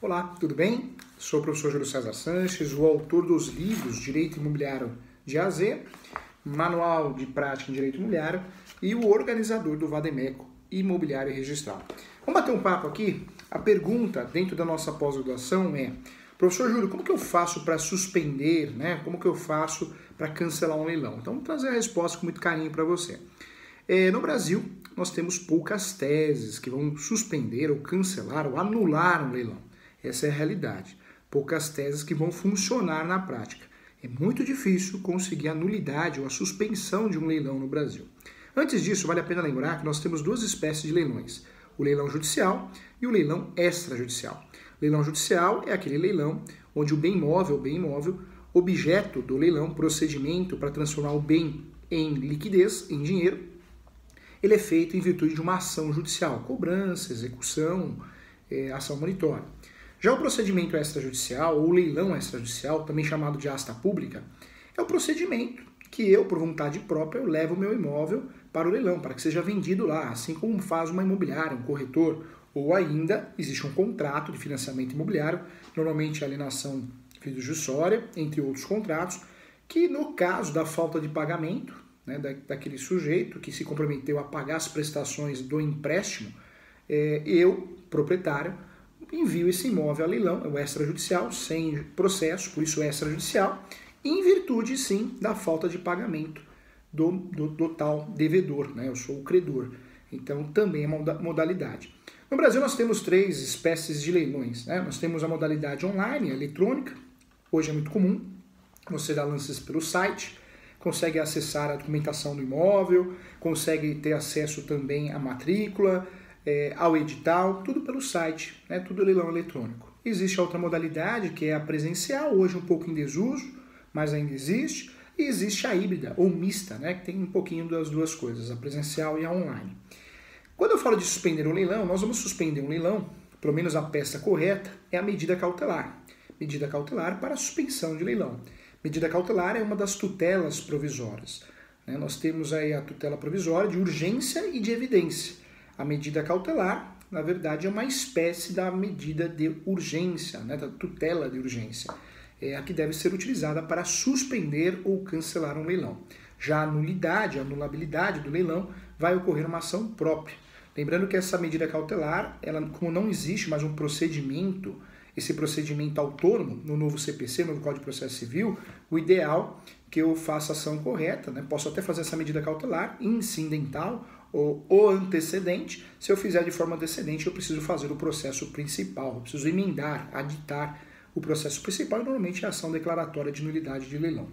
Olá, tudo bem? Sou o professor Júlio César Sanches, o autor dos livros Direito Imobiliário de A a Z, Manual de Prática em Direito Imobiliário e o organizador do Vademécum Imobiliário Registral. Vamos bater um papo aqui? A pergunta dentro da nossa pós-graduação é: professor Júlio, como que eu faço para suspender, Como que eu faço para cancelar um leilão? Então, vou trazer a resposta com muito carinho para você. No Brasil, nós temos poucas teses que vão suspender ou cancelar ou anular um leilão. Essa é a realidade. Poucas teses que vão funcionar na prática. É muito difícil conseguir a nulidade ou a suspensão de um leilão no Brasil. Antes disso, vale a pena lembrar que nós temos duas espécies de leilões: o leilão judicial e o leilão extrajudicial. O leilão judicial é aquele leilão onde o bem imóvel, objeto do leilão, procedimento para transformar o bem em liquidez, em dinheiro, ele é feito em virtude de uma ação judicial, cobrança, execução, ação monitória. Já o procedimento extrajudicial, ou leilão extrajudicial, também chamado de asta pública, é o procedimento que eu, por vontade própria, eu levo o meu imóvel para o leilão, para que seja vendido lá, assim como faz uma imobiliária, um corretor, ou ainda existe um contrato de financiamento imobiliário, normalmente alienação fiduciária, entre outros contratos, que no caso da falta de pagamento, daquele sujeito que se comprometeu a pagar as prestações do empréstimo, eu, proprietário, envio esse imóvel a leilão, é o extrajudicial, sem processo, por isso extrajudicial, em virtude, sim, da falta de pagamento do tal devedor, eu sou o credor. Então, também é uma modalidade. No Brasil, nós temos três espécies de leilões. Nós temos a modalidade online, eletrônica, hoje é muito comum, você dá lances pelo site, consegue acessar a documentação do imóvel, consegue ter acesso também à matrícula, ao edital, tudo pelo site, tudo leilão eletrônico. Existe a outra modalidade, que é a presencial, hoje um pouco em desuso, mas ainda existe, e existe a híbrida, ou mista, que tem um pouquinho das duas coisas, a presencial e a online. Quando eu falo de suspender um leilão, nós vamos suspender um leilão, pelo menos a peça correta, é a medida cautelar. Medida cautelar para a suspensão de leilão. Medida cautelar é uma das tutelas provisórias. Nós temos aí a tutela provisória de urgência e de evidência. A medida cautelar, na verdade, é uma espécie da medida de urgência, da tutela de urgência. É a que deve ser utilizada para suspender ou cancelar um leilão. Já a nulidade, a anulabilidade do leilão, vai ocorrer uma ação própria. Lembrando que essa medida cautelar, ela, como não existe mais um procedimento, esse procedimento autônomo no novo CPC, no novo Código de Processo Civil, o ideal é que eu faça a ação correta, posso até fazer essa medida cautelar incidental ou antecedente. Se eu fizer de forma antecedente, eu preciso fazer o processo principal, eu preciso emendar, aditar o processo principal, e normalmente é a ação declaratória de nulidade de leilão.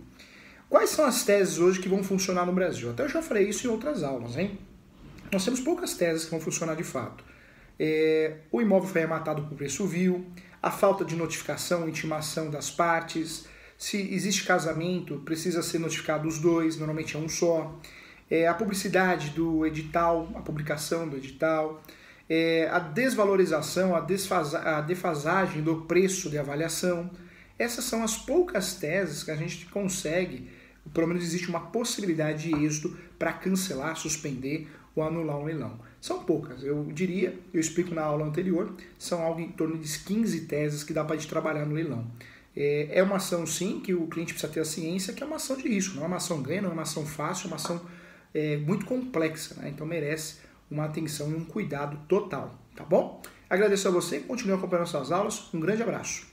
Quais são as teses hoje que vão funcionar no Brasil? Até eu já falei isso em outras aulas, Nós temos poucas teses que vão funcionar de fato. O imóvel foi arrematado por preço vil, a falta de notificação, intimação das partes, se existe casamento, precisa ser notificado os dois, normalmente é um só, a publicidade do edital, a publicação do edital, a desvalorização, a defasagem do preço de avaliação. Essas são as poucas teses que a gente consegue, pelo menos existe uma possibilidade de êxito para cancelar, suspender ou anular um leilão. São poucas, eu diria, eu explico na aula anterior, são algo em torno de 15 teses que dá para a gente trabalhar no leilão. É uma ação, sim, que o cliente precisa ter a ciência que é uma ação de risco, não é uma ação ganha, não é uma ação fácil, é uma ação muito complexa, então merece uma atenção e um cuidado total, tá bom? Agradeço a você, continue acompanhando suas aulas, um grande abraço.